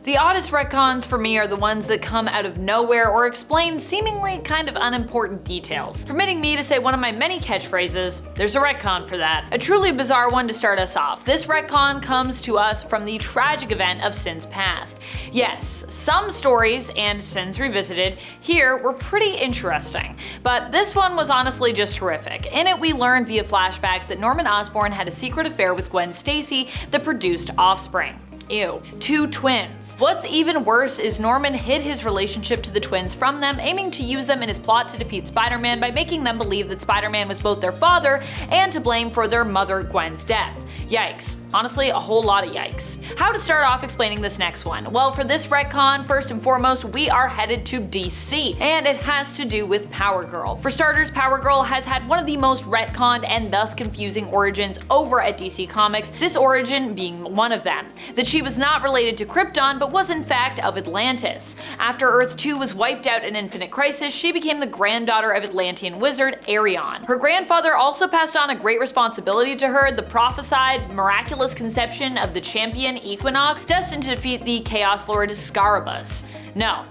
The oddest retcons for me are the ones that come out of nowhere or explain seemingly kind of unimportant details, permitting me to say one of my many catchphrases, there's a retcon for that. A truly bizarre one to start us off. This retcon comes to us from the tragic event of Sins Past. Yes, some stories, and Sins Revisited, here were pretty interesting, but this one was honestly just horrific. In it we learn via flashbacks that Norman Osborn had a secret affair with Gwen Stacy that produced offspring. Ew. 2 twins. What's even worse is Norman hid his relationship to the twins from them, aiming to use them in his plot to defeat Spider-Man by making them believe that Spider-Man was both their father and to blame for their mother Gwen's death. Yikes. Honestly, a whole lot of yikes. How to start off explaining this next one? Well, for this retcon, first and foremost, we are headed to DC, and it has to do with Power Girl. For starters, Power Girl has had one of the most retconned and thus confusing origins over at DC Comics, this origin being one of them. That she was not related to Krypton, but was in fact of Atlantis. After Earth 2 was wiped out in Infinite Crisis, she became the granddaughter of Atlantean wizard Arion. Her grandfather also passed on a great responsibility to her, the prophesied miraculous conception of the champion Equinox, destined to defeat the Chaos Lord Scarabus. No.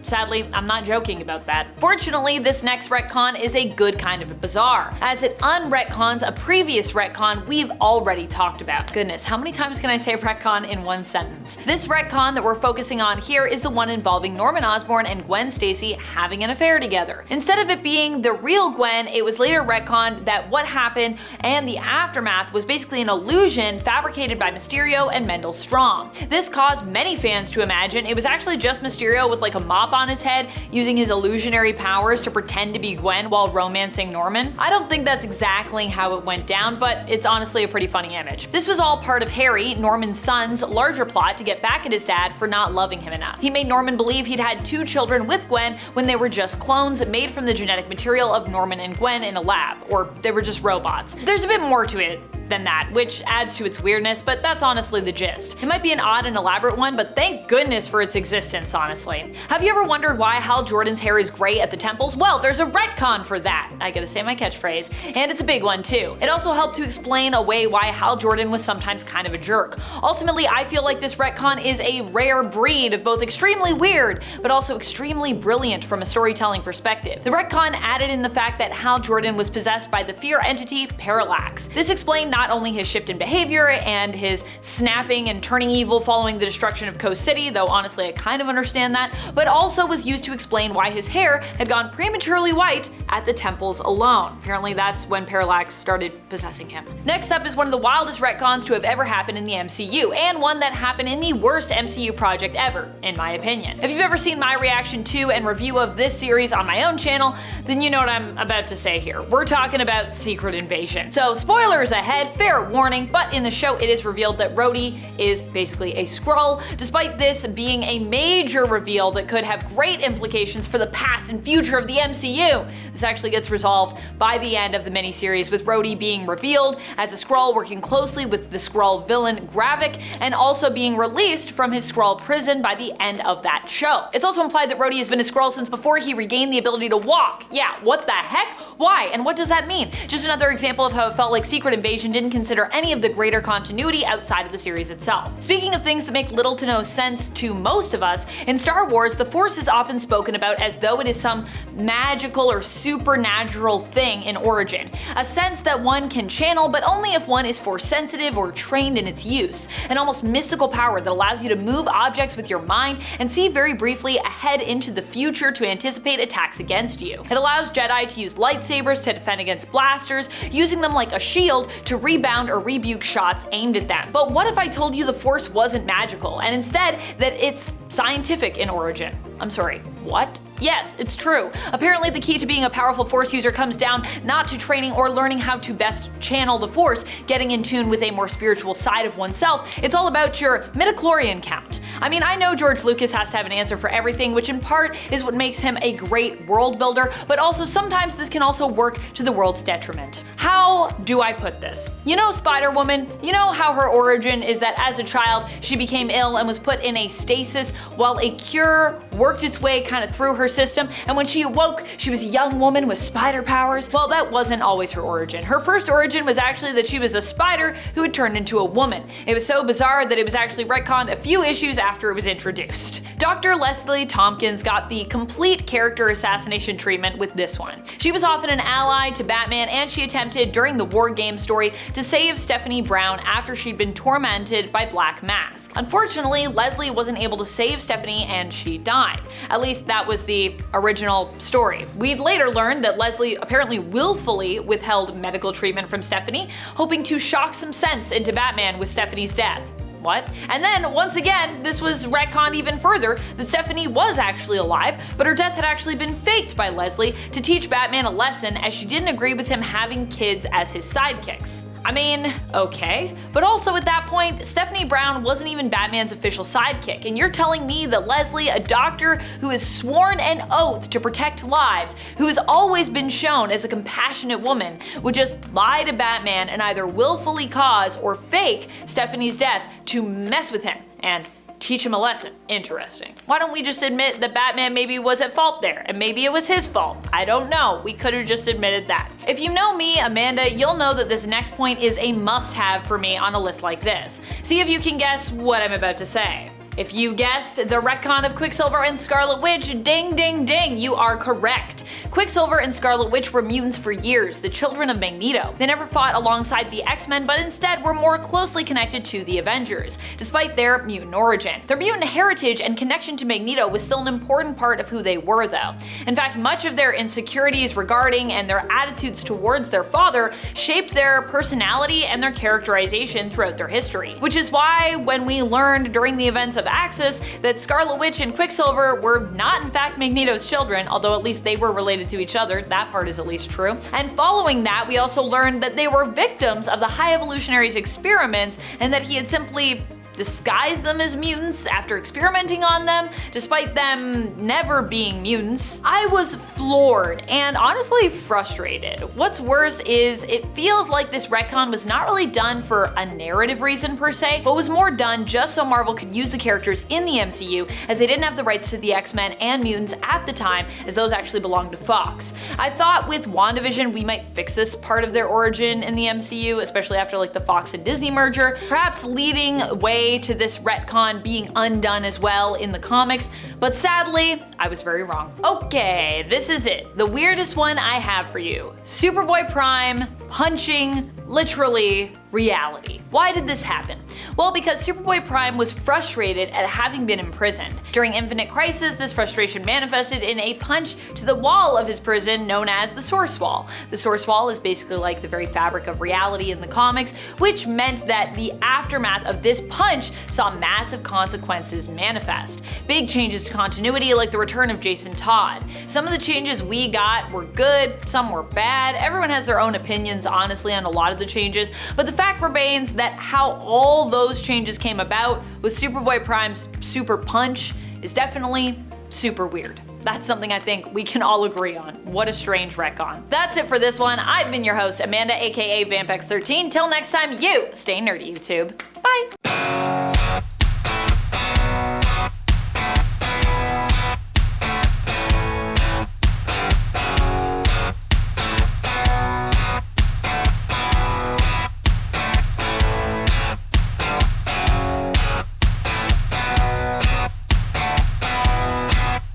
Sadly, I'm not joking about that. Fortunately, this next retcon is a good kind of a bizarre, as it unretcons a previous retcon we've already talked about. Goodness, how many times can I say retcon in one sentence? This retcon that we're focusing on here is the one involving Norman Osborn and Gwen Stacy having an affair together. Instead of it being the real Gwen, it was later retconned that what happened and the aftermath was basically an illusion fabricated by Mysterio and Mendel Strong. This caused many fans to imagine it was actually just Mysterio with like a mop on his head, using his illusionary powers to pretend to be Gwen while romancing Norman. I don't think that's exactly how it went down, but it's honestly a pretty funny image. This was all part of Harry, Norman's son's larger plot to get back at his dad for not loving him enough. He made Norman believe he'd had 2 children with Gwen when they were just clones made from the genetic material of Norman and Gwen in a lab, or they were just robots. There's a bit more to it than that, which adds to its weirdness, but that's honestly the gist. It might be an odd and elaborate one, but thank goodness for its existence, honestly. Have you ever wondered why Hal Jordan's hair is gray at the temples? Well, there's a retcon for that. I gotta say my catchphrase, and it's a big one too. It also helped to explain away why Hal Jordan was sometimes kind of a jerk. Ultimately, I feel like this retcon is a rare breed of both extremely weird, but also extremely brilliant from a storytelling perspective. The retcon added in the fact that Hal Jordan was possessed by the fear entity Parallax. This explained not only his shift in behavior and his snapping and turning evil following the destruction of Coast City, though honestly I kind of understand that, but also was used to explain why his hair had gone prematurely white at the temples alone. Apparently that's when Parallax started possessing him. Next up is one of the wildest retcons to have ever happened in the MCU, and one that happened in the worst MCU project ever, in my opinion. If you've ever seen my reaction to and review of this series on my own channel, then you know what I'm about to say here. We're talking about Secret Invasion. So spoilers ahead, fair warning, but in the show it is revealed that Rhodey is basically a Skrull, despite this being a major reveal that could have great implications for the past and future of the MCU. This actually gets resolved by the end of the miniseries, with Rhodey being revealed as a Skrull working closely with the Skrull villain Gravik, and also being released from his Skrull prison by the end of that show. It's also implied that Rhodey has been a Skrull since before he regained the ability to walk. Yeah, what the heck? Why? And what does that mean? Just another example of how it felt like Secret Invasion didn't consider any of the greater continuity outside of the series itself. Speaking of things that make little to no sense to most of us, in Star Wars, the Force is often spoken about as though it is some magical or supernatural thing in origin, a sense that one can channel, but only if one is Force sensitive or trained in its use, an almost mystical power that allows you to move objects with your mind and see very briefly ahead into the future to anticipate attacks against you. It allows Jedi to use lightsabers to defend against blasters, using them like a shield to rebound or rebuke shots aimed at them. But what if I told you the Force wasn't magical, and instead that it's scientific in origin? I'm sorry, what? Yes, it's true. Apparently the key to being a powerful Force user comes down not to training or learning how to best channel the Force, getting in tune with a more spiritual side of oneself. It's all about your midichlorian count. I mean, I know George Lucas has to have an answer for everything, which in part is what makes him a great world builder, but also sometimes this can also work to the world's detriment. How do I put this? You know Spider-Woman? You know how her origin is that as a child she became ill and was put in a stasis while a cure worked its way kind of through her her system, and when she awoke, she was a young woman with spider powers. Well, that wasn't always her origin. Her first origin was actually that she was a spider who had turned into a woman. It was so bizarre that it was actually retconned a few issues after it was introduced. Dr. Leslie Tompkins got the complete character assassination treatment with this one. She was often an ally to Batman, and she attempted during the War Game story to save Stephanie Brown after she'd been tormented by Black Mask. Unfortunately, Leslie wasn't able to save Stephanie and she died. At least that was the original story. We'd later learned that Leslie apparently willfully withheld medical treatment from Stephanie, hoping to shock some sense into Batman with Stephanie's death. What? And then, once again, this was retconned even further, that Stephanie was actually alive, but her death had actually been faked by Leslie to teach Batman a lesson, as she didn't agree with him having kids as his sidekicks. I mean, okay, but also at that point, Stephanie Brown wasn't even Batman's official sidekick, and you're telling me that Leslie, a doctor who has sworn an oath to protect lives, who has always been shown as a compassionate woman, would just lie to Batman and either willfully cause or fake Stephanie's death to mess with him and teach him a lesson. Interesting. Why don't we just admit that Batman maybe was at fault there, and maybe it was his fault? I don't know. We could have just admitted that. If you know me, Amanda, you'll know that this next point is a must-have for me on a list like this. See if you can guess what I'm about to say. If you guessed the retcon of Quicksilver and Scarlet Witch, ding ding ding, you are correct. Quicksilver and Scarlet Witch were mutants for years, the children of Magneto. They never fought alongside the X-Men, but instead were more closely connected to the Avengers, despite their mutant origin. Their mutant heritage and connection to Magneto was still an important part of who they were, though. In fact, much of their insecurities regarding and their attitudes towards their father shaped their personality and their characterization throughout their history. Which is why, when we learned during the events of Axis that Scarlet Witch and Quicksilver were not in fact Magneto's children, although at least they were related to each other, that part is at least true. And following that, we also learned that they were victims of the High Evolutionary's experiments, and that he had simply disguise them as mutants after experimenting on them, despite them never being mutants. I was floored and honestly frustrated. What's worse is it feels like this retcon was not really done for a narrative reason per se, but was more done just so Marvel could use the characters in the MCU, as they didn't have the rights to the X-Men and mutants at the time, as those actually belonged to Fox. I thought with WandaVision we might fix this part of their origin in the MCU, especially after like the Fox and Disney merger, perhaps leading way to this retcon being undone as well in the comics, but sadly, I was very wrong. Okay, this is it. The weirdest one I have for you. Superboy Prime punching, literally, reality. Why did this happen? Well, because Superboy Prime was frustrated at having been imprisoned. During Infinite Crisis, this frustration manifested in a punch to the wall of his prison known as the Source Wall. The Source Wall is basically like the very fabric of reality in the comics, which meant that the aftermath of this punch saw massive consequences manifest. Big changes to continuity, like the return of Jason Todd. Some of the changes we got were good, some were bad. Everyone has their own opinions, honestly, on a lot of the changes, but the fact remains that how all those changes came about with Superboy Prime's super punch is definitely super weird. That's something I think we can all agree on. What a strange retcon. That's it for this one. I've been your host, Amanda, aka Vampex13. Till next time, you stay nerdy, YouTube. Bye!